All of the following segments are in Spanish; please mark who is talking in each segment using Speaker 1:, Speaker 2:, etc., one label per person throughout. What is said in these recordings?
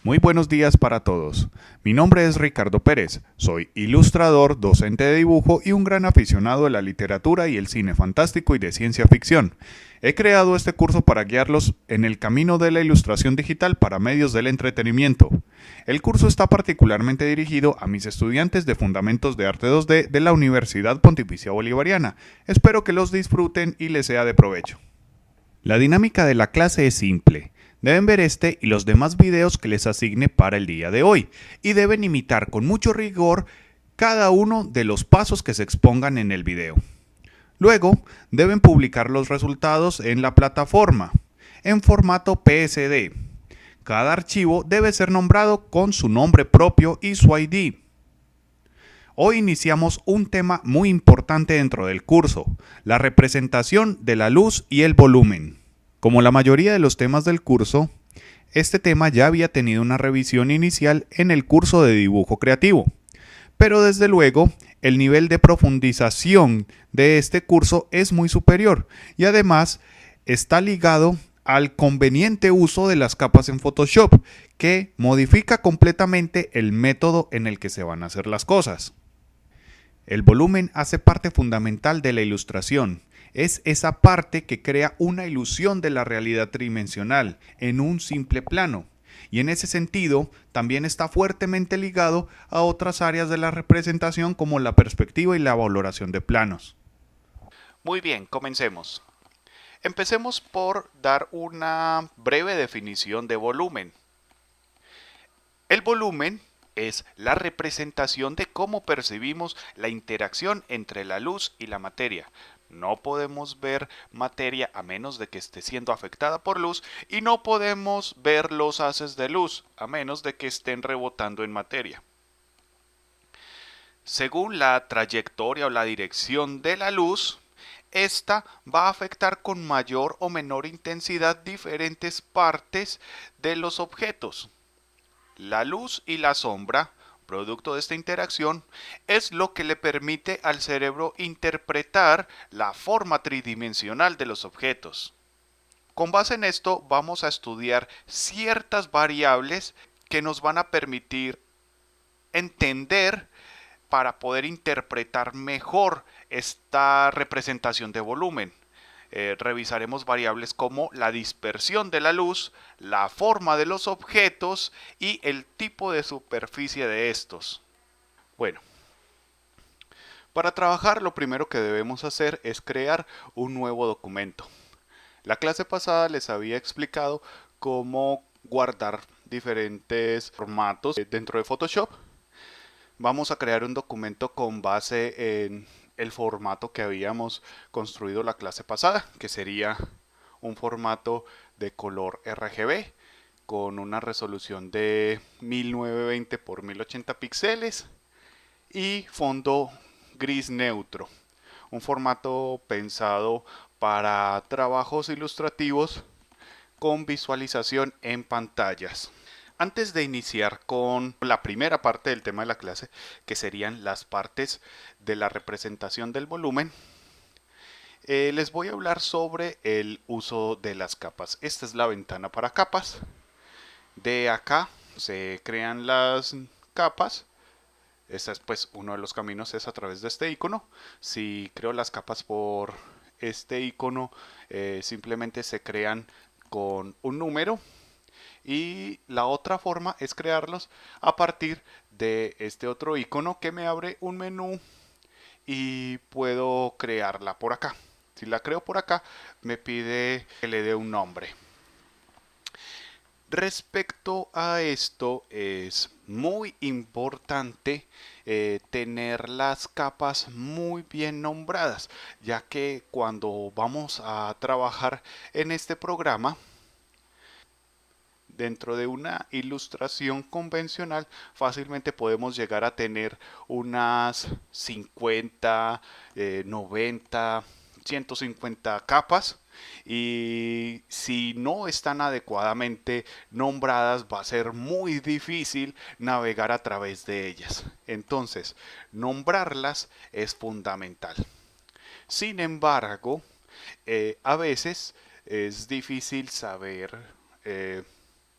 Speaker 1: Muy buenos días para todos. Mi nombre es Ricardo Pérez, soy ilustrador, docente de dibujo y un gran aficionado de la literatura y el cine fantástico y de ciencia ficción. He creado este curso para guiarlos en el camino de la ilustración digital para medios del entretenimiento. El curso está particularmente dirigido a mis estudiantes de Fundamentos de Arte 2D de la Universidad Pontificia Bolivariana. Espero que los disfruten y les sea de provecho. La dinámica de la clase es simple. Deben ver este y los demás videos que les asigne para el día de hoy y deben imitar con mucho rigor cada uno de los pasos que se expongan en el video. Luego, deben publicar los resultados en la plataforma, en formato PSD. Cada archivo debe ser nombrado con su nombre propio y su ID. Hoy iniciamos un tema muy importante dentro del curso, la representación de la luz y el volumen. Como la mayoría de los temas del curso, este tema ya había tenido una revisión inicial en el curso de dibujo creativo, pero desde luego el nivel de profundización de este curso es muy superior y además está ligado al conveniente uso de las capas en Photoshop, que modifica completamente el método en el que se van a hacer las cosas. El volumen hace parte fundamental de la ilustración. Es esa parte que crea una ilusión de la realidad tridimensional en un simple plano. Y en ese sentido, también está fuertemente ligado a otras áreas de la representación como la perspectiva y la valoración de planos. Muy bien, comencemos. Empecemos por dar una breve definición de volumen. El volumen es la representación de cómo percibimos la interacción entre la luz y la materia. No podemos ver materia a menos de que esté siendo afectada por luz y no podemos ver los haces de luz a menos de que estén rebotando en materia. Según la trayectoria o la dirección de la luz, esta va a afectar con mayor o menor intensidad diferentes partes de los objetos. La luz y la sombra, producto de esta interacción, es lo que le permite al cerebro interpretar la forma tridimensional de los objetos. Con base en esto vamos a estudiar ciertas variables que nos van a permitir entender para poder interpretar mejor esta representación de volumen. Revisaremos variables como la dispersión de la luz, la forma de los objetos y el tipo de superficie de estos. Bueno, para trabajar lo primero que debemos hacer es crear un nuevo documento. La clase pasada les había explicado cómo guardar diferentes formatos dentro de Photoshop. Vamos a crear un documento con base en el formato que habíamos construido la clase pasada, que sería un formato de color RGB con una resolución de 1920 por 1080 píxeles y fondo gris neutro. Un formato pensado para trabajos ilustrativos con visualización en pantallas. Antes de iniciar con la primera parte del tema de la clase, que serían las partes de la representación del volumen, les voy a hablar sobre el uso de las capas. Esta es la ventana para capas. De acá se crean las capas. Este es pues uno de los caminos, es a través de este icono. Si creo las capas por este icono, simplemente se crean con un número. Y la otra forma es crearlos a partir de este otro icono que me abre un menú y puedo crearla por acá. Si la creo por acá, me pide que le dé un nombre. Respecto a esto, es muy importante tener las capas muy bien nombradas, ya que cuando vamos a trabajar en este programa, dentro de una ilustración convencional fácilmente podemos llegar a tener unas 50, 90, 150 capas, y si no están adecuadamente nombradas va a ser muy difícil navegar a través de ellas. Entonces, nombrarlas es fundamental. Sin embargo, a veces es difícil saber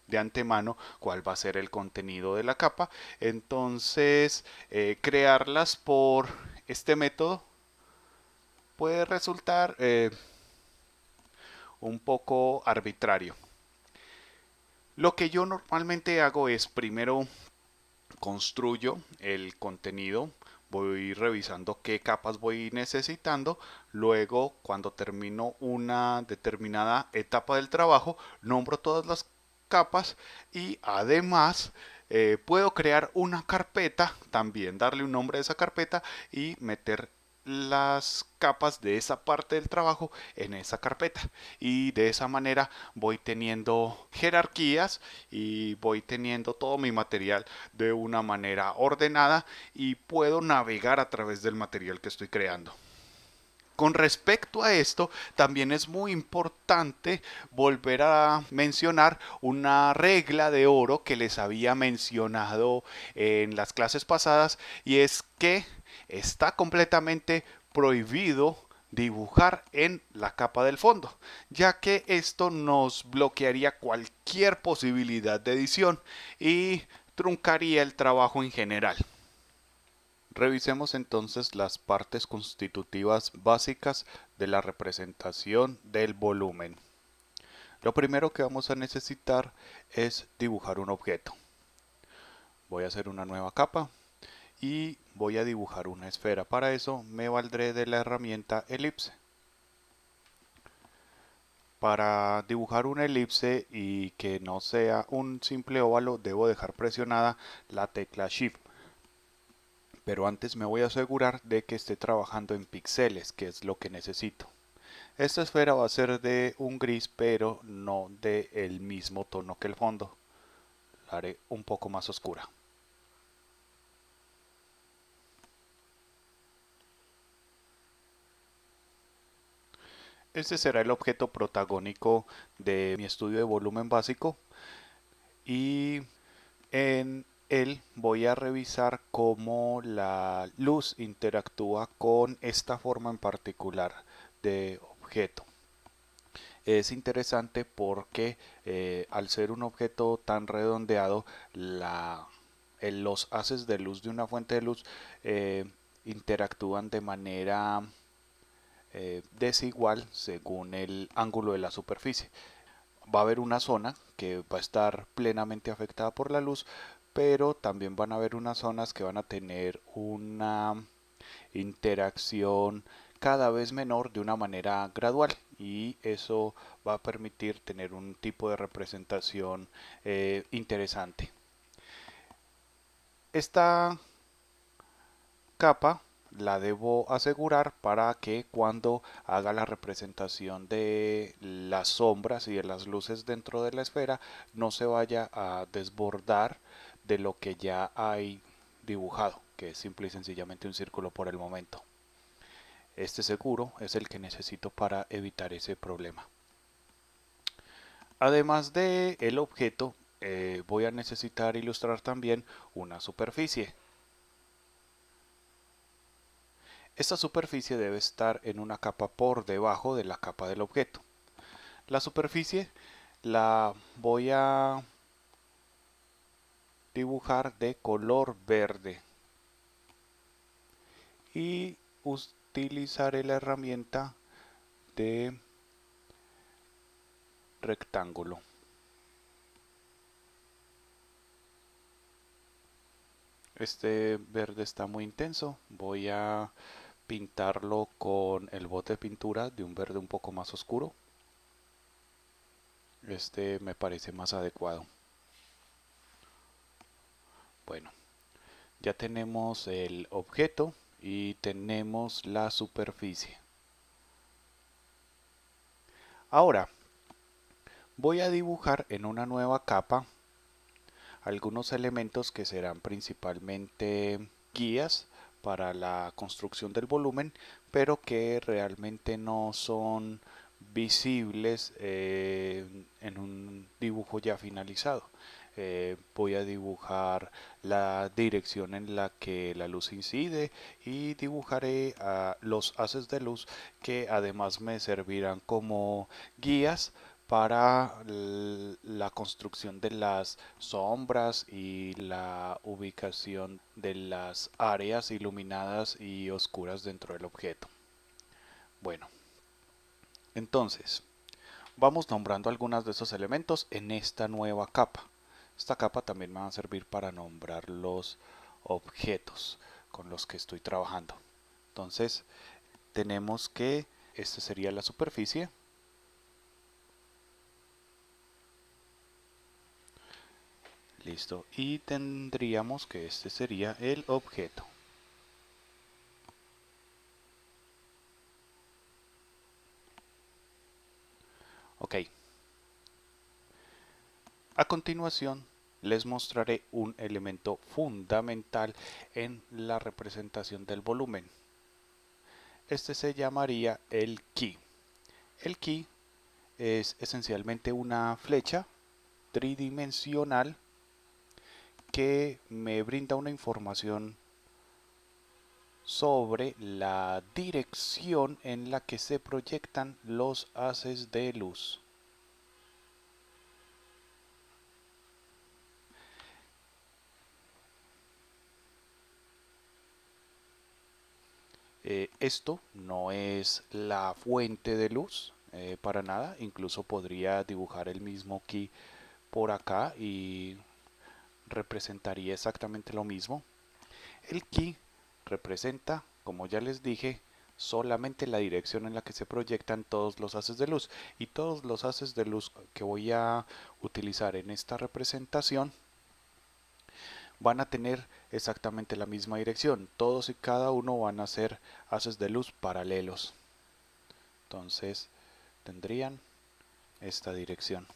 Speaker 1: de antemano cuál va a ser el contenido de la capa. Entonces, crearlas por este método puede resultar un poco arbitrario. Lo que yo normalmente hago es primero construyo el contenido, voy revisando qué capas voy necesitando, luego cuando termino una determinada etapa del trabajo, nombro todas las capas y además puedo crear una carpeta, también darle un nombre a esa carpeta y meter las capas de esa parte del trabajo en esa carpeta, y de esa manera voy teniendo jerarquías y voy teniendo todo mi material de una manera ordenada y puedo navegar a través del material que estoy creando. Con respecto a esto, también es muy importante volver a mencionar una regla de oro que les había mencionado en las clases pasadas, y es que está completamente prohibido dibujar en la capa del fondo, ya que esto nos bloquearía cualquier posibilidad de edición y truncaría el trabajo en general. Revisemos entonces las partes constitutivas básicas de la representación del volumen. Lo primero que vamos a necesitar es dibujar un objeto. Voy a hacer una nueva capa y voy a dibujar una esfera. Para eso me valdré de la herramienta elipse. Para dibujar una elipse y que no sea un simple óvalo, debo dejar presionada la tecla Shift. Pero antes me voy a asegurar de que esté trabajando en píxeles, que es lo que necesito. Esta esfera va a ser de un gris, pero no del mismo tono que el fondo. La haré un poco más oscura. Este será el objeto protagónico de mi estudio de volumen básico, y en él voy a revisar cómo la luz interactúa con esta forma en particular de objeto. Es interesante porque al ser un objeto tan redondeado, los haces de luz de una fuente de luz interactúan de manera desigual según el ángulo de la superficie. Va a haber una zona que va a estar plenamente afectada por la luz, pero también van a haber unas zonas que van a tener una interacción cada vez menor de una manera gradual, y eso va a permitir tener un tipo de representación interesante. Esta capa la debo asegurar para que cuando haga la representación de las sombras y de las luces dentro de la esfera no se vaya a desbordar de lo que ya hay dibujado, que es simple y sencillamente un círculo por el momento. Este seguro es el que necesito para evitar ese problema. Además de el objeto, voy a necesitar ilustrar también una superficie. Esta superficie debe estar en una capa por debajo de la capa del objeto. La superficie la voy a dibujar de color verde y utilizaré la herramienta de rectángulo. Este verde está muy intenso, voy a pintarlo con el bote de pintura de un verde un poco más oscuro. Este me parece más adecuado. Bueno, ya tenemos el objeto y tenemos la superficie. Ahora voy a dibujar en una nueva capa algunos elementos que serán principalmente guías para la construcción del volumen, pero que realmente no son visibles en un dibujo ya finalizado. Voy a dibujar la dirección en la que la luz incide y dibujaré los haces de luz que además me servirán como guías para la construcción de las sombras y la ubicación de las áreas iluminadas y oscuras dentro del objeto. Bueno, entonces vamos nombrando algunos de esos elementos en esta nueva capa. Esta capa también me va a servir para nombrar los objetos con los que estoy trabajando. Entonces tenemos que esta sería la superficie. Listo. Y tendríamos que este sería el objeto. Ok. A continuación les mostraré un elemento fundamental en la representación del volumen. Este se llamaría el key. El key es esencialmente una flecha tridimensional que me brinda una información sobre la dirección en la que se proyectan los haces de luz. Esto no es la fuente de luz para nada, incluso podría dibujar el mismo key por acá y representaría exactamente lo mismo. El key representa, como ya les dije, solamente la dirección en la que se proyectan todos los haces de luz, y todos los haces de luz que voy a utilizar en esta representación van a tener exactamente la misma dirección. Todos y cada uno van a ser haces de luz paralelos. Entonces tendrían esta dirección.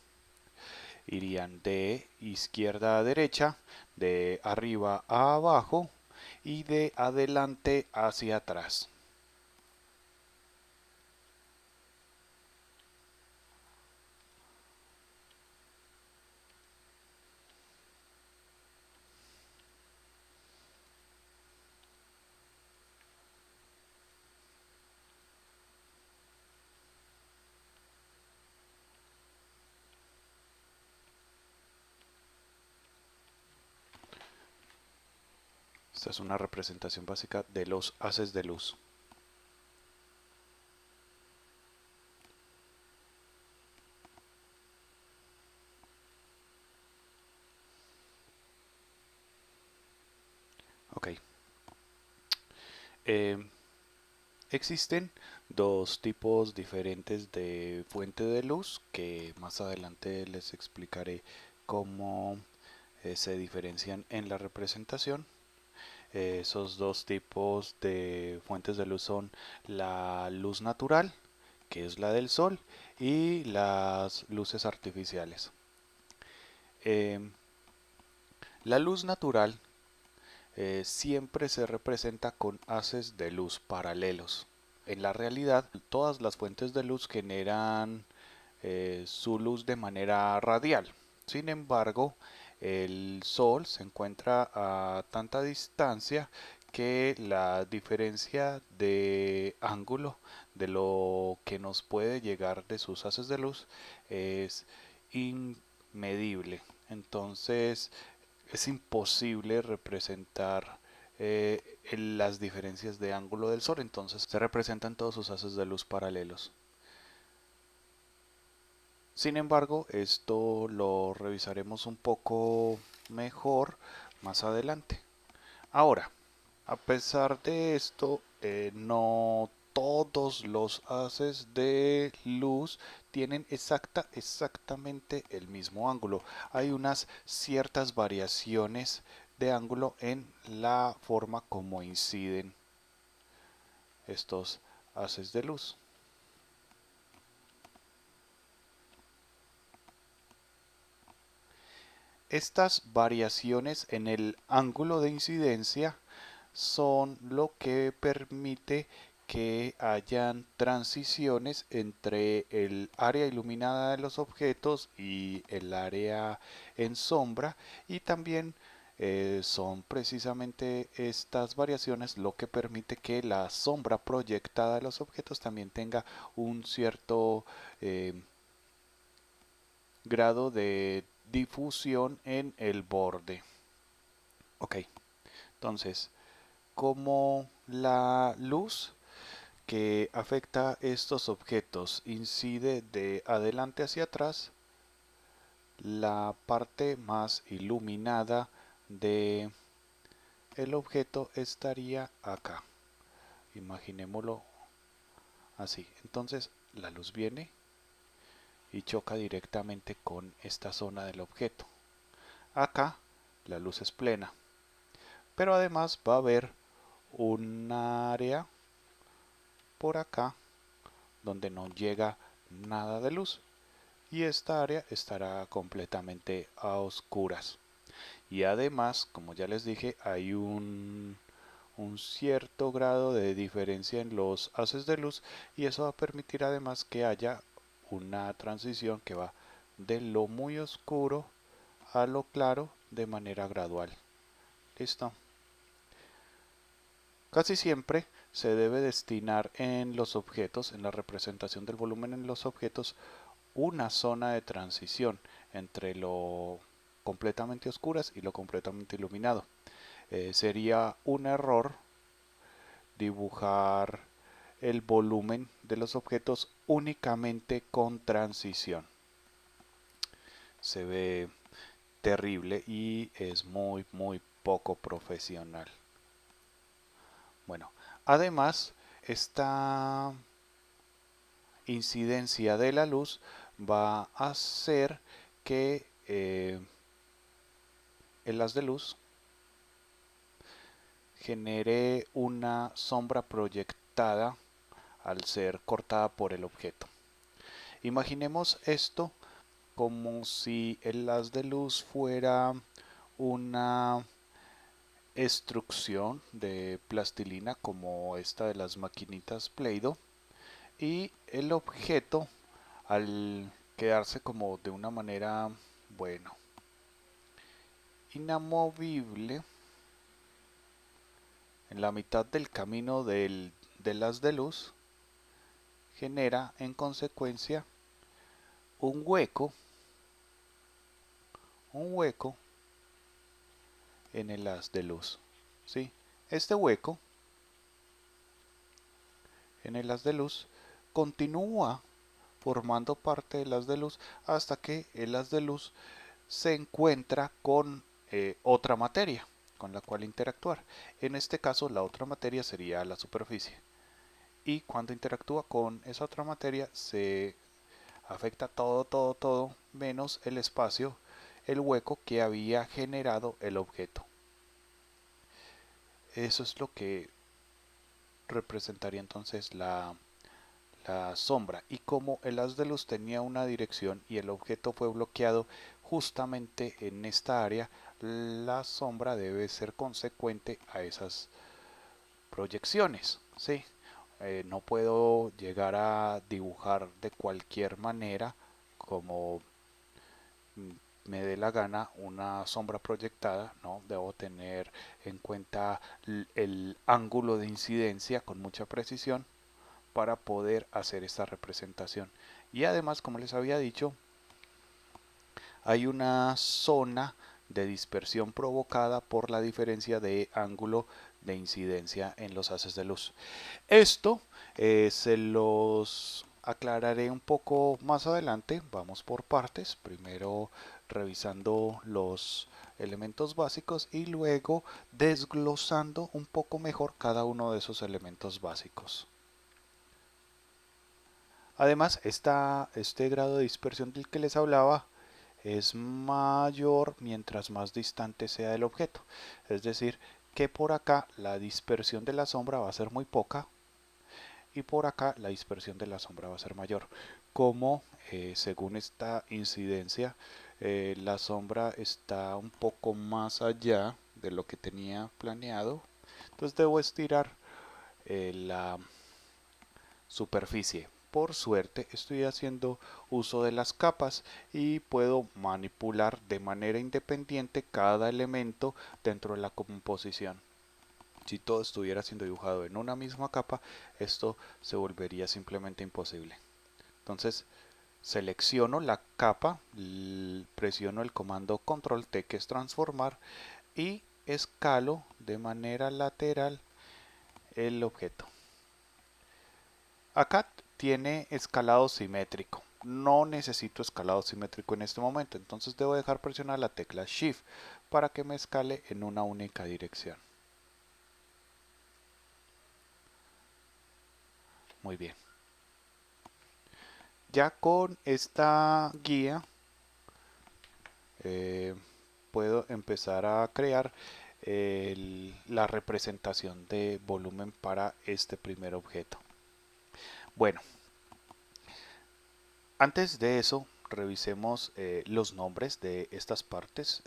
Speaker 1: Irían de izquierda a derecha, de arriba a abajo y de adelante hacia atrás. Esta es una representación básica de los haces de luz. Ok. Existen dos tipos diferentes de fuente de luz que más adelante les explicaré cómo se diferencian en la representación. Esos dos tipos de fuentes de luz son la luz natural, que es la del sol, y las luces artificiales. La luz natural siempre se representa con haces de luz paralelos. En la realidad, todas las fuentes de luz generan su luz de manera radial. Sin embargo, el Sol se encuentra a tanta distancia que la diferencia de ángulo de lo que nos puede llegar de sus haces de luz es inmedible. Entonces, es imposible representar las diferencias de ángulo del Sol. Entonces, se representan todos sus haces de luz paralelos. Sin embargo, esto lo revisaremos un poco mejor más adelante. Ahora, a pesar de esto, no todos los haces de luz tienen exactamente el mismo ángulo. Hay unas ciertas variaciones de ángulo en la forma como inciden estos haces de luz. Estas variaciones en el ángulo de incidencia son lo que permite que hayan transiciones entre el área iluminada de los objetos y el área en sombra, y también son precisamente estas variaciones lo que permite que la sombra proyectada de los objetos también tenga un cierto grado de difusión en el borde. Ok, entonces, como la luz que afecta estos objetos incide de adelante hacia atrás, la parte más iluminada de el objeto estaría acá. Imaginémoslo así. Entonces la luz viene y choca directamente con esta zona del objeto. Acá la luz es plena, pero además va a haber un área por acá donde no llega nada de luz y esta área estará completamente a oscuras. Y además, como ya les dije, hay un cierto grado de diferencia en los haces de luz y eso va a permitir además que haya una transición que va de lo muy oscuro a lo claro de manera gradual. Listo. Casi siempre se debe destinar en los objetos, en la representación del volumen en los objetos, una zona de transición entre lo completamente oscuras y lo completamente iluminado. Sería un error dibujar el volumen de los objetos únicamente con transición. Se ve terrible y es muy poco profesional. Bueno, además esta incidencia de la luz va a hacer que el haz de luz genere una sombra proyectada al ser cortada por el objeto. Imaginemos esto como si el haz de luz fuera una extrusión de plastilina como esta de las maquinitas Play-Doh y el objeto al quedarse como de una manera, bueno, inamovible en la mitad del camino del haz de luz, genera en consecuencia un hueco en el haz de luz. ¿Sí? Este hueco en el haz de luz continúa formando parte del haz de luz hasta que el haz de luz se encuentra con otra materia con la cual interactuar. En este caso la otra materia sería la superficie. Y cuando interactúa con esa otra materia se afecta todo menos el espacio, el hueco que había generado el objeto. Eso es lo que representaría entonces la sombra. Y como el haz de luz tenía una dirección y el objeto fue bloqueado justamente en esta área, la sombra debe ser consecuente a esas proyecciones. ¿Sí? No puedo llegar a dibujar de cualquier manera como me dé la gana una sombra proyectada, ¿no? Debo tener en cuenta el ángulo de incidencia con mucha precisión para poder hacer esta representación. Y además, como les había dicho, hay una zona de dispersión provocada por la diferencia de ángulo de incidencia en los haces de luz. Esto se los aclararé un poco más adelante. Vamos por partes. Primero revisando los elementos básicos y luego desglosando un poco mejor cada uno de esos elementos básicos. Además, este grado de dispersión del que les hablaba es mayor mientras más distante sea el objeto. Es decir, que por acá la dispersión de la sombra va a ser muy poca y por acá la dispersión de la sombra va a ser mayor. Como según esta incidencia, la sombra está un poco más allá de lo que tenía planeado, entonces debo estirar la superficie. Por suerte estoy haciendo uso de las capas y puedo manipular de manera independiente cada elemento dentro de la composición. Si todo estuviera siendo dibujado en una misma capa, esto se volvería simplemente imposible. Entonces, selecciono la capa, presiono el comando control T, que es transformar, y escalo de manera lateral el objeto. Acá tiene escalado simétrico. No necesito escalado simétrico en este momento, entonces debo dejar presionar la tecla Shift para que me escale en una única dirección. Muy bien. Ya con esta guía puedo empezar a crear la representación de volumen para este primer objeto. Bueno, antes de eso, revisemos los nombres de estas partes.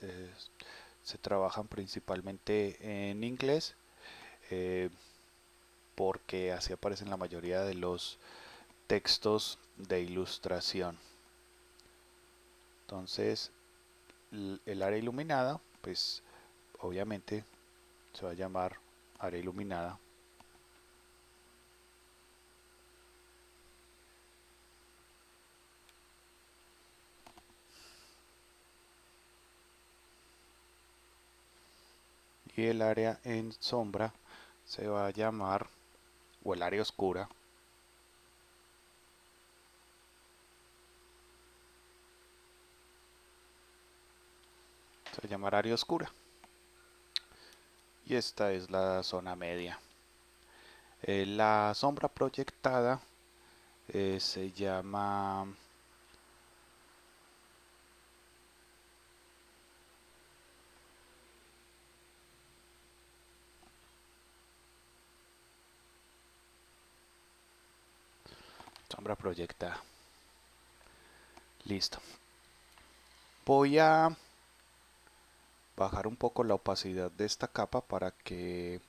Speaker 1: Se trabajan principalmente en inglés porque así aparecen la mayoría de los textos de ilustración. Entonces, el área iluminada, pues obviamente se va a llamar área iluminada. Y el área en sombra se va a llamar, o el área oscura, se va a llamar área oscura. Y esta es la zona media. La sombra proyectada se llama sombra proyectada. Listo. Voy a bajar un poco la opacidad de esta capa para que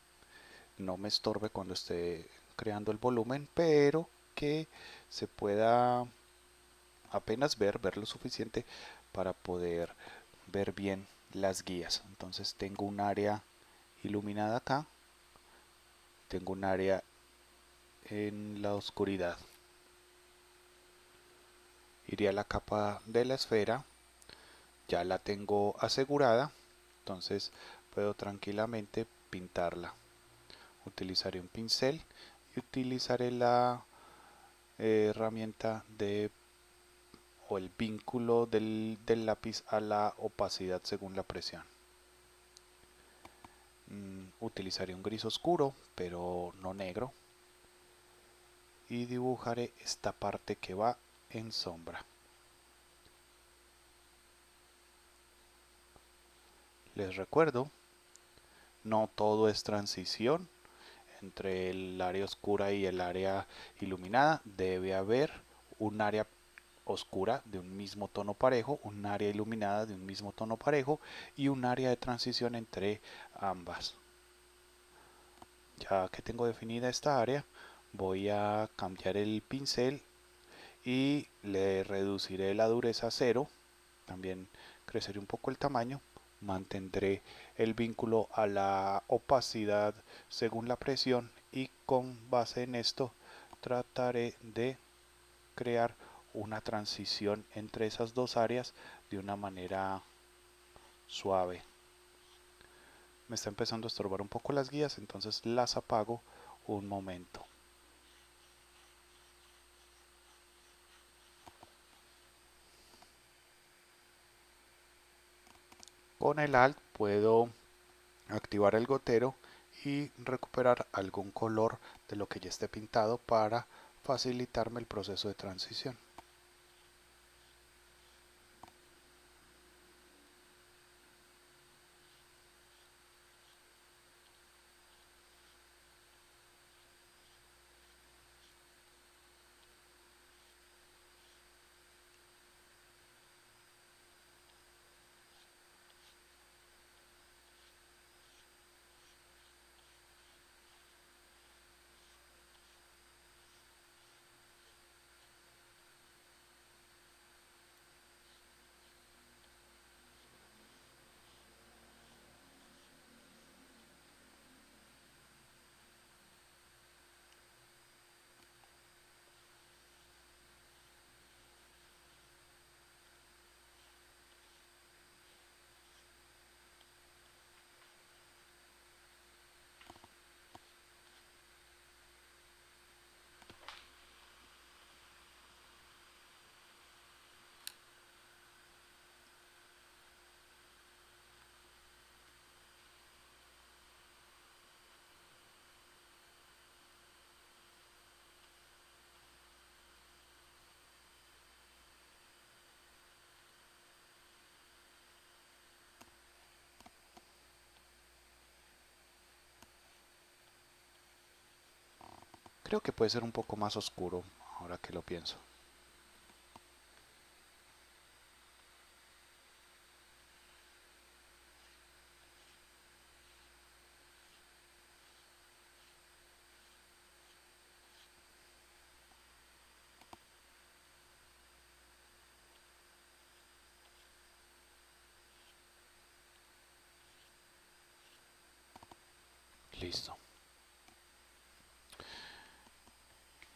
Speaker 1: no me estorbe cuando esté creando el volumen, pero que se pueda apenas ver lo suficiente para poder ver bien las guías. Entonces tengo un área iluminada acá, tengo un área en la oscuridad. Iría a la capa de la esfera, ya la tengo asegurada, entonces puedo tranquilamente pintarla. Utilizaré un pincel y utilizaré la herramienta o el vínculo del lápiz a la opacidad según la presión. Utilizaré un gris oscuro, pero no negro, y dibujaré esta parte que va en sombra. Les recuerdo, no todo es transición entre el área oscura y el área iluminada. Debe haber un área oscura de un mismo tono parejo, un área iluminada de un mismo tono parejo y un área de transición entre ambas. Ya que tengo definida esta área, voy a cambiar el pincel y le reduciré la dureza a 0. También creceré un poco el tamaño. Mantendré el vínculo a la opacidad según la presión y con base en esto trataré de crear una transición entre esas dos áreas de una manera suave. Me está empezando a estorbar un poco las guías, entonces las apago un momento. Con el Alt puedo activar el gotero y recuperar algún color de lo que ya esté pintado para facilitarme el proceso de transición. Creo que puede ser un poco más oscuro ahora que lo pienso. Listo.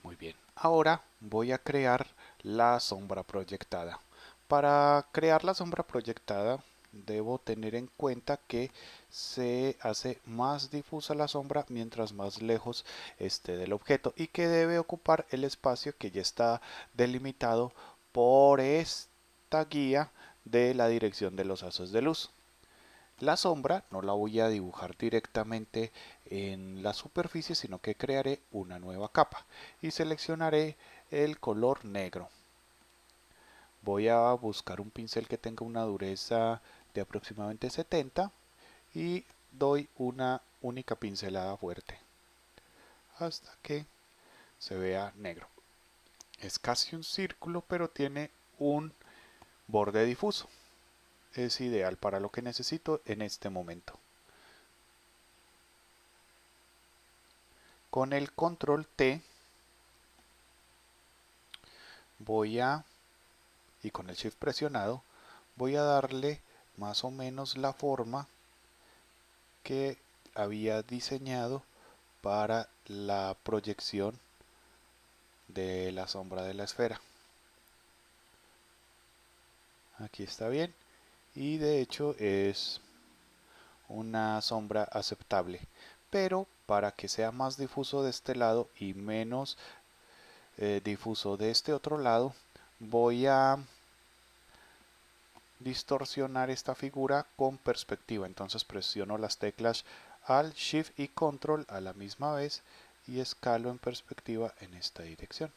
Speaker 1: Muy bien. Ahora voy a crear la sombra proyectada. Para crear la sombra proyectada debo tener en cuenta que se hace más difusa la sombra mientras más lejos esté del objeto y que debe ocupar el espacio que ya está delimitado por esta guía de la dirección de los haces de luz. La sombra no la voy a dibujar directamente en la superficie, sino que crearé una nueva capa y seleccionaré el color negro. Voy a buscar un pincel que tenga una dureza de aproximadamente 70 y doy una única pincelada fuerte hasta que se vea negro. Es casi un círculo, pero tiene un borde difuso. Es ideal para lo que necesito en este momento. Con el control T y con el shift presionado, voy a darle más o menos la forma que había diseñado para la proyección de la sombra de la esfera. Aquí está bien y de hecho es una sombra aceptable, pero para que sea más difuso de este lado y menos difuso de este otro lado, voy a distorsionar esta figura con perspectiva. Entonces presiono las teclas Alt, Shift y Control a la misma vez y escalo en perspectiva en esta dirección.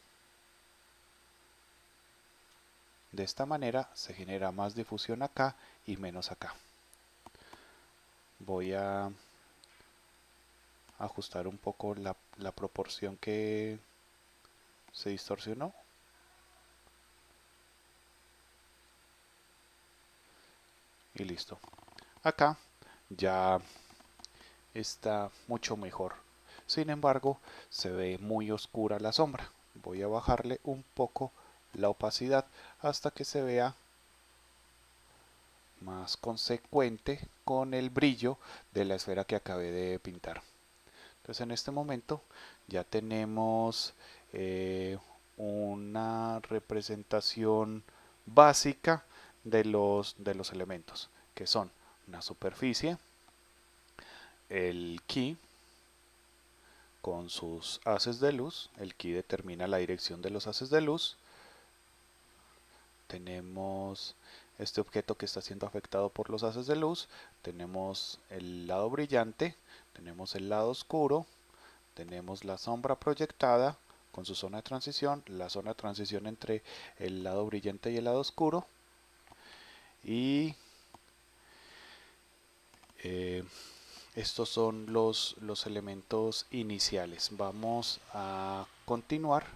Speaker 1: De esta manera se genera más difusión acá y menos acá. Voy a ajustar un poco la proporción que se distorsionó. Y listo. Acá ya está mucho mejor. Sin embargo, se ve muy oscura la sombra. Voy a bajarle un poco la opacidad hasta que se vea más consecuente con el brillo de la esfera que acabé de pintar. Entonces en este momento ya tenemos una representación básica de los elementos, que son una superficie, el key con sus haces de luz. El key determina la dirección de los haces de luz. Tenemos este objeto que está siendo afectado por los haces de luz. Tenemos el lado brillante, tenemos el lado oscuro, tenemos la sombra proyectada con su zona de transición, la zona de transición entre el lado brillante y el lado oscuro. Y estos son los elementos iniciales. Vamos a continuar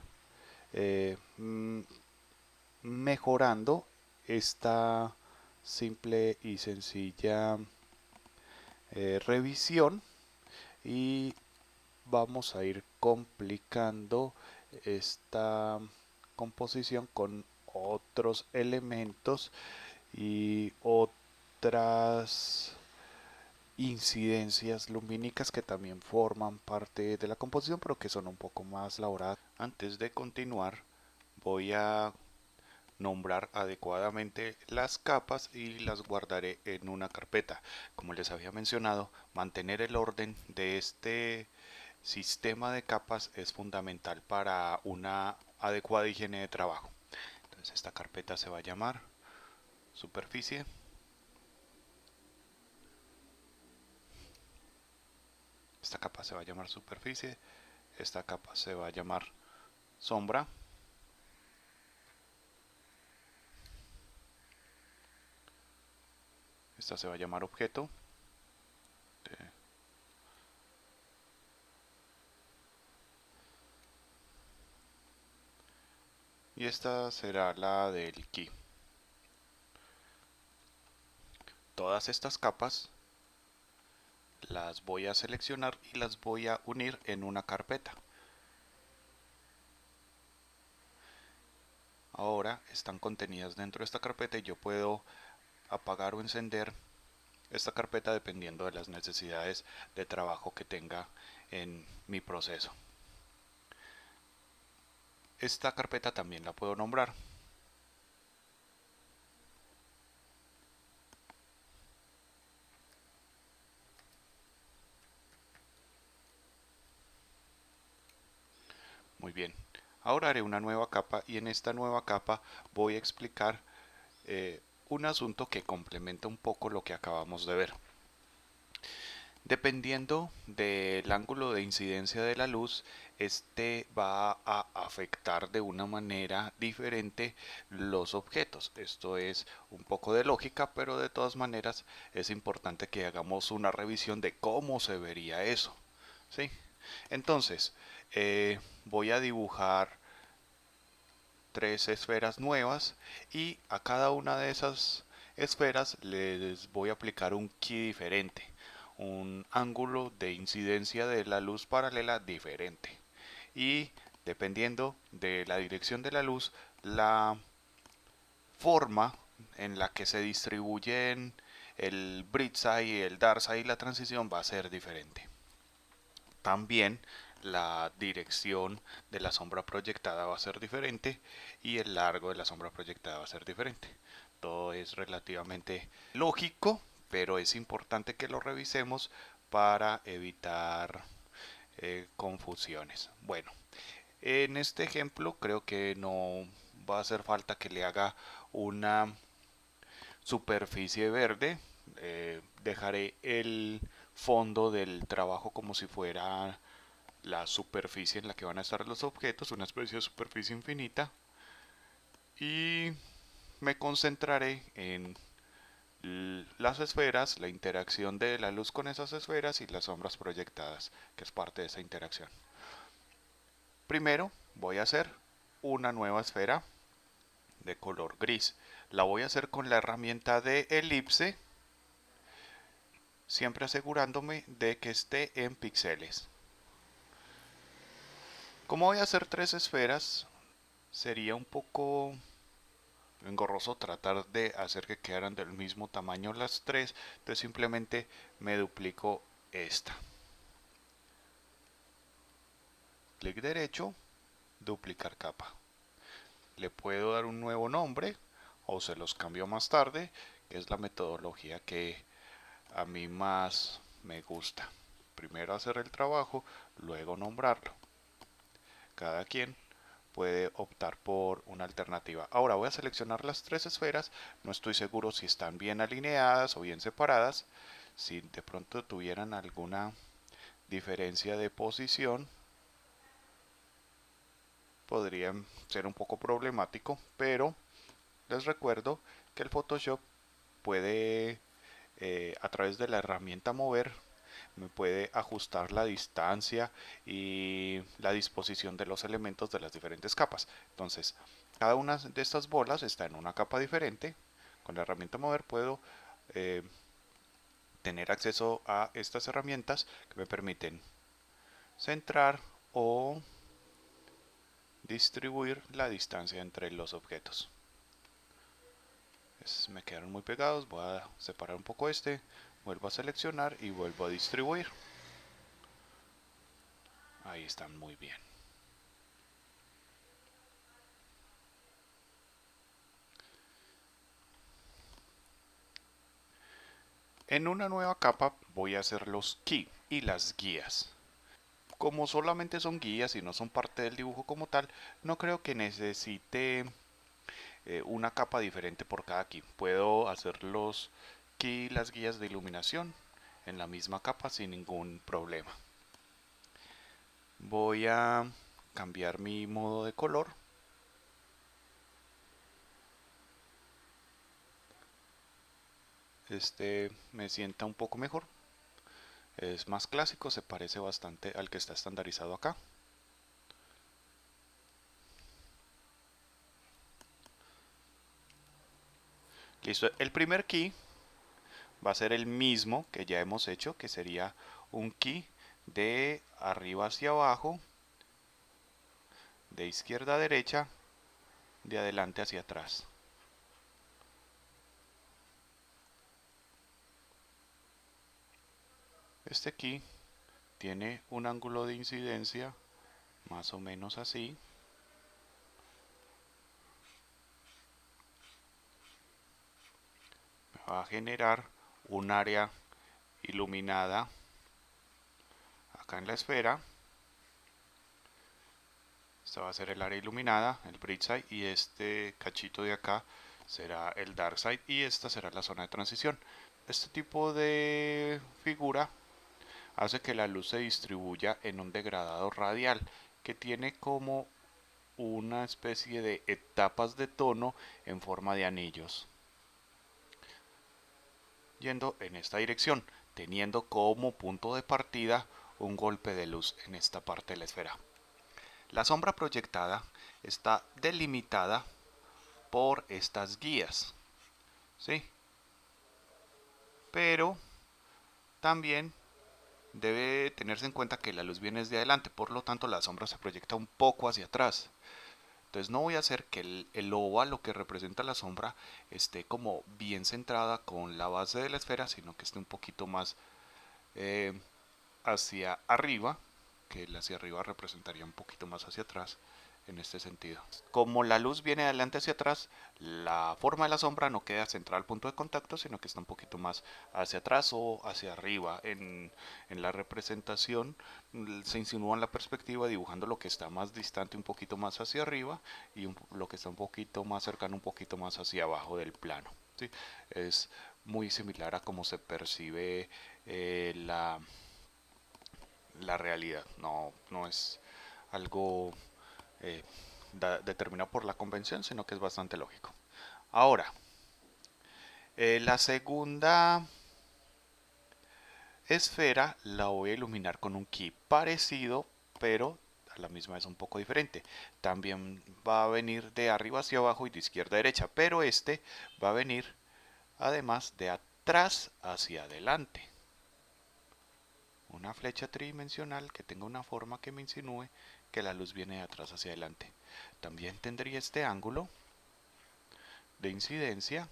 Speaker 1: mejorando esta simple y sencilla revisión y vamos a ir complicando esta composición con otros elementos y otras incidencias lumínicas que también forman parte de la composición, pero que son un poco más elaboradas. Antes de continuar, voy a nombrar adecuadamente las capas y las guardaré en una carpeta. Como les había mencionado, mantener el orden de este sistema de capas es fundamental para una adecuada higiene de trabajo. Entonces esta carpeta se va a llamar superficie. Esta capa se va a llamar superficie. Esta capa se va a llamar sombra. Esta se va a llamar objeto. y esta será la del key. Todas estas capas las voy a seleccionar y las voy a unir en una carpeta. Ahora están contenidas dentro de esta carpeta y yo puedo apagar o encender esta carpeta dependiendo de las necesidades de trabajo que tenga en mi proceso. Esta carpeta también la puedo nombrar. Muy bien. Ahora haré una nueva capa y en esta nueva capa voy a explicar un asunto que complementa un poco lo que acabamos de ver. Dependiendo del ángulo de incidencia de la luz, este va a afectar de una manera diferente los objetos. Esto es un poco de lógica, pero de todas maneras es importante que hagamos una revisión de cómo se vería eso. ¿Sí? Entonces, voy a dibujar tres esferas nuevas y a cada una de esas esferas les voy a aplicar un ki diferente, un ángulo de incidencia de la luz paralela diferente, y dependiendo de la dirección de la luz, la forma en la que se distribuyen el bright side, el dark side y la transición va a ser diferente. También la dirección de la sombra proyectada va a ser diferente y el largo de la sombra proyectada va a ser diferente. Todo es relativamente lógico, pero es importante que lo revisemos para evitar confusiones. Bueno, en este ejemplo creo que no va a hacer falta que le haga una superficie verde. Dejaré el fondo del trabajo como si fuera la superficie en la que van a estar los objetos, una especie de superficie infinita, y me concentraré en las esferas, la interacción de la luz con esas esferas y las sombras proyectadas, que es parte de esa interacción. Primero voy a hacer una nueva esfera de color gris. La voy a hacer con la herramienta de elipse, siempre asegurándome de que esté en píxeles. Como voy a hacer tres esferas, sería un poco engorroso tratar de hacer que quedaran del mismo tamaño las tres, entonces simplemente me duplico esta. Clic derecho, duplicar capa. Le puedo dar un nuevo nombre o se los cambio más tarde, que es la metodología que a mí más me gusta. Primero hacer el trabajo, luego nombrarlo. Cada quien puede optar por una alternativa. Ahora voy a seleccionar las tres esferas. No estoy seguro si están bien alineadas o bien separadas. Si de pronto tuvieran alguna diferencia de posición, podría ser un poco problemático, pero les recuerdo que el Photoshop puede, a través de la herramienta mover, me puede ajustar la distancia y la disposición de los elementos de las diferentes capas. Entonces, cada una de estas bolas está en una capa diferente. Con la herramienta mover puedo eh, tener acceso a estas herramientas que me permiten centrar o distribuir la distancia entre los objetos. Me quedaron muy pegados, voy a separar un poco este, vuelvo a seleccionar y vuelvo a distribuir. Ahí están muy bien. En una nueva capa voy a hacer los key y las guías. Como solamente son guías y no son parte del dibujo como tal, no creo que necesite una capa diferente por cada key. Puedo hacer los key y las guías de iluminación en la misma capa sin ningún problema. Voy a cambiar mi modo de color. Este me sienta un poco mejor. Es más clásico, se parece bastante al que está estandarizado acá. Listo, el primer key va a ser el mismo que ya hemos hecho, que sería un key de arriba hacia abajo, de izquierda a derecha, de adelante hacia atrás. Este key tiene un ángulo de incidencia más o menos así. Me va a generar un área iluminada acá en la esfera. Esta va a ser el área iluminada, el bright side, y este cachito de acá será el dark side, y esta será la zona de transición. Este tipo de figura hace que la luz se distribuya en un degradado radial que tiene como una especie de etapas de tono en forma de anillos, yendo en esta dirección, teniendo como punto de partida un golpe de luz en esta parte de la esfera. La sombra proyectada está delimitada por estas guías, ¿sí? Pero también debe tenerse en cuenta que la luz viene desde adelante, por lo tanto la sombra se proyecta un poco hacia atrás. Entonces no voy a hacer que el óvalo que representa la sombra esté como bien centrada con la base de la esfera, sino que esté un poquito más eh, hacia arriba, que el hacia arriba representaría un poquito más hacia atrás en este sentido. Como la luz viene de adelante hacia atrás, la forma de la sombra no queda centrada al punto de contacto, sino que está un poquito más hacia atrás o hacia arriba. En la representación se insinúa en la perspectiva dibujando lo que está más distante un poquito más hacia arriba y lo que está un poquito más cercano un poquito más hacia abajo del plano. ¿Sí? Es muy similar a cómo se percibe la realidad. No es algo eh, determinado por la convención, sino que es bastante lógico. Ahora, la segunda esfera la voy a iluminar con un key parecido, pero a la misma vez un poco diferente. También va a venir de arriba hacia abajo y de izquierda a derecha, pero este va a venir además de atrás hacia adelante. Una flecha tridimensional que tenga una forma que me insinúe que la luz viene de atrás hacia adelante. También tendría este ángulo de incidencia,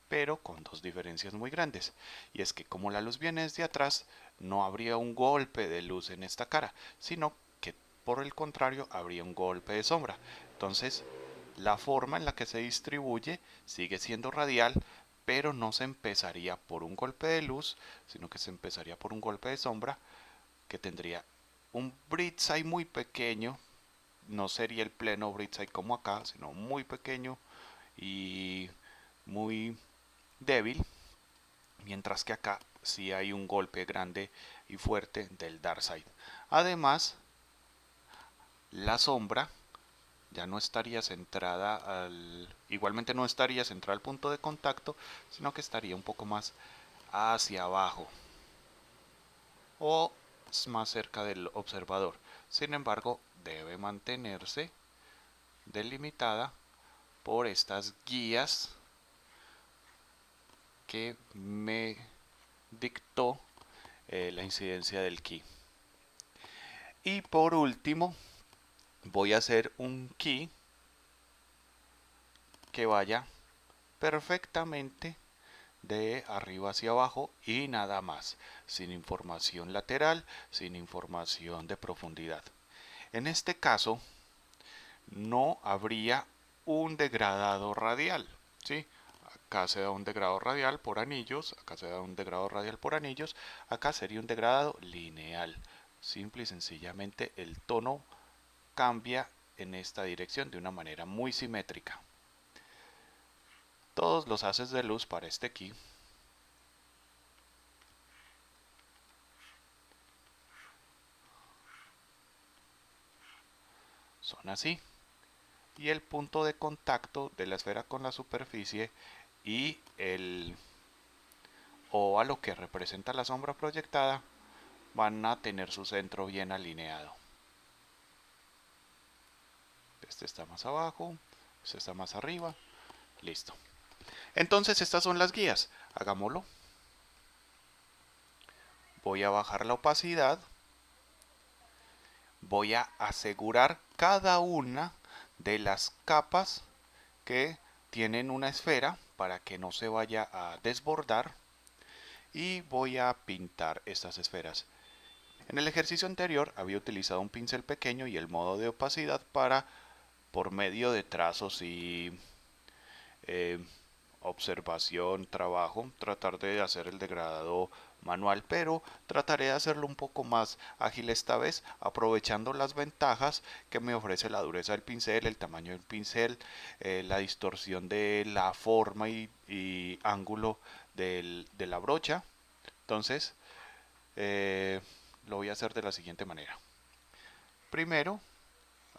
Speaker 1: pero con dos diferencias muy grandes. Y es que como la luz viene desde atrás, no habría un golpe de luz en esta cara, sino que por el contrario habría un golpe de sombra. Entonces, la forma en la que se distribuye sigue siendo radial, pero no se empezaría por un golpe de luz, sino que se empezaría por un golpe de sombra que tendría un Brightside muy pequeño. No sería el pleno Brightside como acá, sino muy pequeño y muy débil, mientras que acá sí hay un golpe grande y fuerte del dark side. Además, la sombra ya no estaría centrada igualmente no estaría centrada al punto de contacto, sino que estaría un poco más hacia abajo o más cerca del observador. Sin embargo, debe mantenerse delimitada por estas guías que me dictó la incidencia del ki. Y por último, voy a hacer un ki que vaya perfectamente de arriba hacia abajo y nada más, sin información lateral, sin información de profundidad. En este caso, no habría un degradado radial, ¿sí? Acá se da un degradado radial por anillos, acá se da un degradado radial por anillos, acá sería un degradado lineal. Simple y sencillamente el tono cambia en esta dirección de una manera muy simétrica. Todos los haces de luz para este key son así. Y el punto de contacto de la esfera con la superficie y el óvalo que representa la sombra proyectada van a tener su centro bien alineado. Este está más abajo, este está más arriba, Listo. Entonces estas son las guías. Hagámoslo. Voy a bajar la opacidad. Voy a asegurar cada una de las capas que tienen una esfera para que no se vaya a desbordar. Y voy a pintar estas esferas. En el ejercicio anterior había utilizado un pincel pequeño y el modo de opacidad para, por medio de trazos y eh, observación, trabajo, tratar de hacer el degradado manual, pero trataré de hacerlo un poco más ágil esta vez, aprovechando las ventajas que me ofrece la dureza del pincel, el tamaño del pincel, la distorsión de la forma y ángulo de la brocha. Entonces, lo voy a hacer de la siguiente manera. Primero,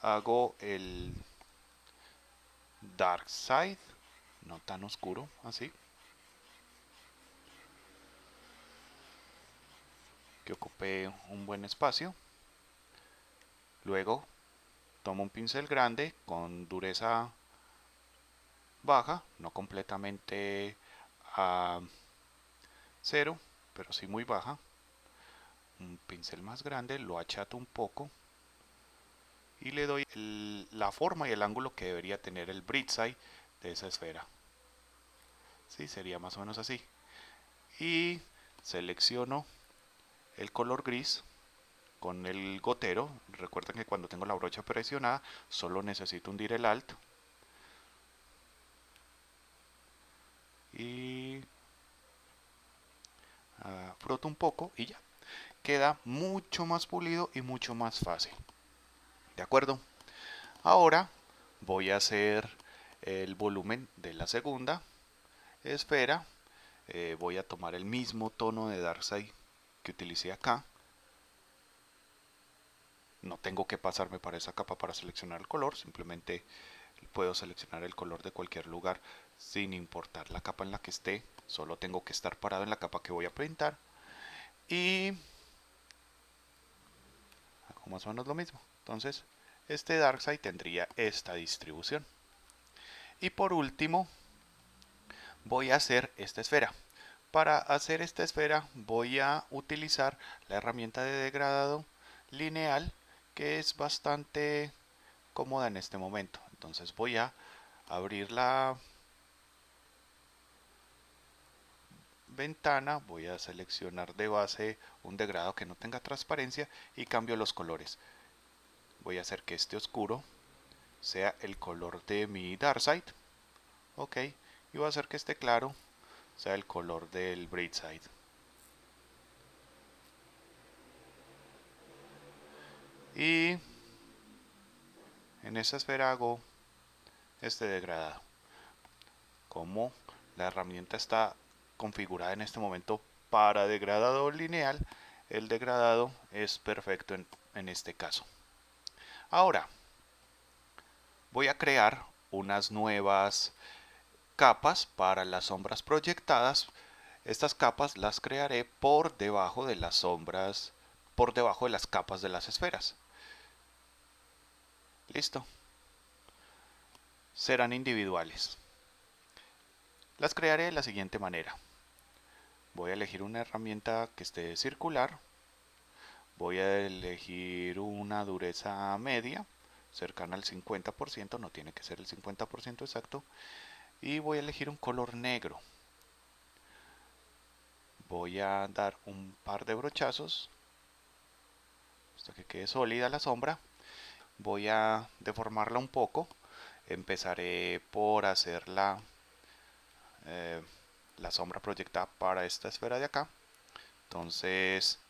Speaker 1: hago el dark side, no tan oscuro, así, que ocupe un buen espacio. Luego tomo un pincel grande con dureza baja, no completamente a cero, pero sí muy baja. Un pincel más grande, lo achato un poco y le doy la forma y el ángulo que debería tener el Brightside de esa esfera. Sí, sería más o menos así. Y selecciono el color gris con el gotero. Recuerden que cuando tengo la brocha presionada solo necesito hundir el Alt y froto un poco y ya queda mucho más pulido y mucho más fácil. ¿De acuerdo? Ahora voy a hacer el volumen de la segunda esfera. Voy a tomar el mismo tono de Darkseid que utilicé acá. No tengo que pasarme para esa capa para seleccionar el color, simplemente puedo seleccionar el color de cualquier lugar sin importar la capa en la que esté. Solo tengo que estar parado en la capa que voy a pintar y hago más o menos lo mismo. Entonces este Darkseid tendría esta distribución. Y por último voy a hacer esta esfera. Para hacer esta esfera voy a utilizar la herramienta de degradado lineal, que es bastante cómoda en este momento. Entonces voy a abrir la ventana, voy a seleccionar de base un degradado que no tenga transparencia y cambio los colores. Voy a hacer que este oscuro sea el color de mi Darkseid. Ok, y voy a hacer que este claro sea el color del Brightside. Y en esta esfera hago este degradado. Como la herramienta está configurada en este momento para degradado lineal, el degradado es perfecto en este caso. Ahora voy a crear unas nuevas capas para las sombras proyectadas. Estas capas las crearé por debajo de las sombras, por debajo de las capas de las esferas. Listo. Serán individuales. Las crearé de la siguiente manera. Voy a elegir una herramienta que esté circular. Voy a elegir una dureza media, cercana al 50%, no tiene que ser el 50% exacto. Y voy a elegir un color negro. Voy a dar un par de brochazos hasta que quede sólida la sombra. Voy a deformarla un poco. Empezaré por hacer la sombra proyectada para esta esfera de acá. Entonces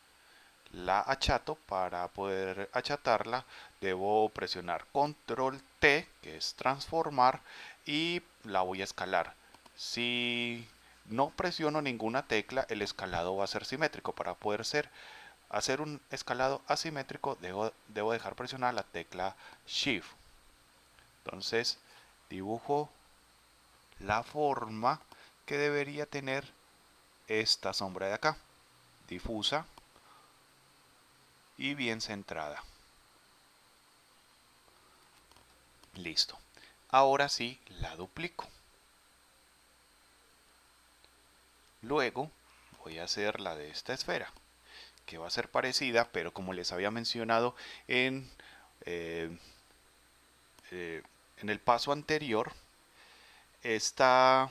Speaker 1: la achato. Para poder achatarla debo presionar control T, que es transformar, y la voy a escalar. Si no presiono ninguna tecla, el escalado va a ser simétrico. Para poder hacer un escalado asimétrico debo dejar presionada la tecla Shift. Entonces dibujo la forma que debería tener esta sombra de acá, difusa y bien centrada. Listo. Ahora sí la duplico. Luego voy a hacer la de esta esfera, que va a ser parecida, pero como les había mencionado en, eh, en el paso anterior, esta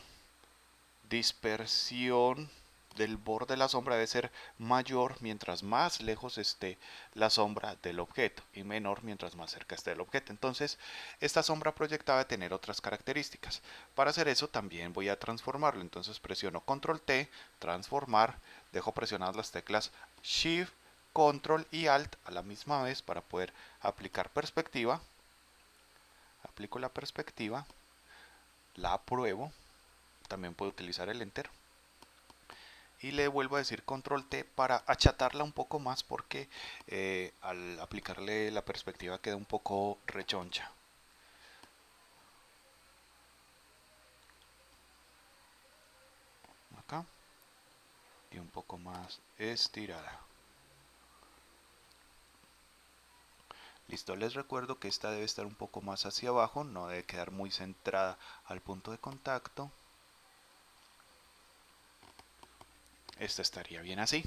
Speaker 1: dispersión del borde de la sombra debe ser mayor mientras más lejos esté la sombra del objeto y menor mientras más cerca esté el objeto. Entonces, esta sombra proyectada debe tener otras características. Para hacer eso también voy a transformarlo. Entonces presiono Control T, transformar, dejo presionadas las teclas Shift, Control y Alt a la misma vez para poder aplicar perspectiva. Aplico la perspectiva, la apruebo, también puedo utilizar el Enter. Y le vuelvo a decir Control T para achatarla un poco más porque al aplicarle la perspectiva queda un poco rechoncha. Acá. Y un poco más estirada. Listo, les recuerdo que esta debe estar un poco más hacia abajo, no debe quedar muy centrada al punto de contacto. Esta estaría bien así.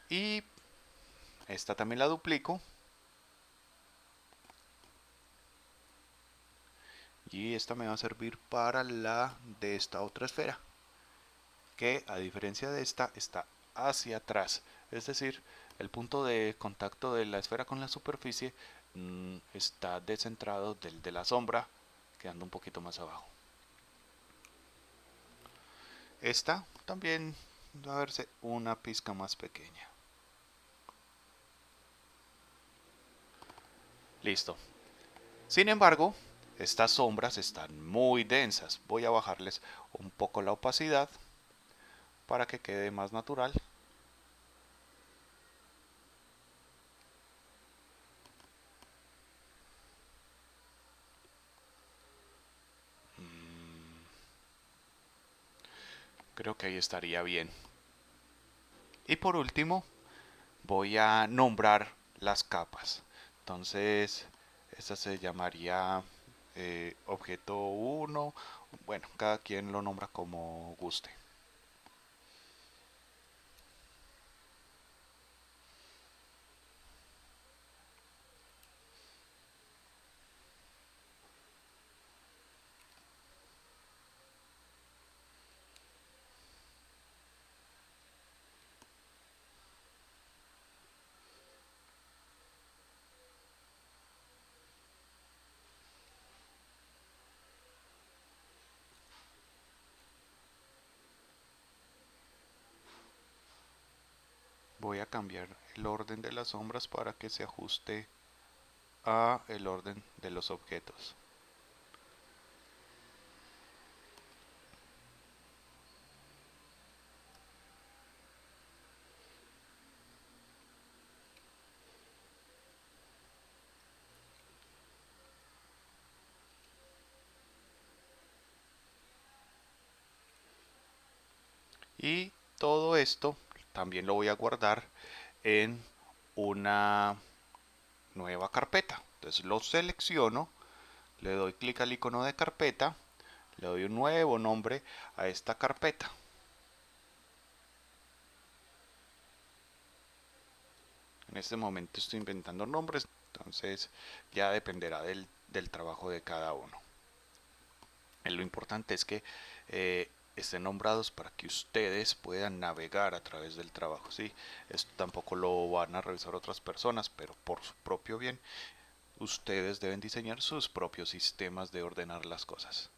Speaker 1: Y esta también la duplico. Y esta me va a servir para la de esta otra esfera, que a diferencia de esta está hacia atrás. Es decir, el punto de contacto de la esfera con la superficie está descentrado del de la sombra, quedando un poquito más abajo. Esta también va a verse una pizca más pequeña. Listo. Sin embargo, estas sombras están muy densas. Voy a bajarles un poco la opacidad para que quede más natural. Creo que ahí estaría bien. Y por último, voy a nombrar las capas. Entonces, esta se llamaría objeto 1. Bueno, cada quien lo nombra como guste. Voy a cambiar el orden de las sombras para que se ajuste a el orden de los objetos. Y todo esto también lo voy a guardar en una nueva carpeta. Entonces lo selecciono, le doy clic al icono de carpeta, le doy un nuevo nombre a esta carpeta. En este momento estoy inventando nombres, entonces ya dependerá del trabajo de cada uno. Lo importante es que estén nombrados para que ustedes puedan navegar a través del trabajo. ¿Sí? Esto tampoco lo van a revisar otras personas, pero por su propio bien, ustedes deben diseñar sus propios sistemas de ordenar las cosas.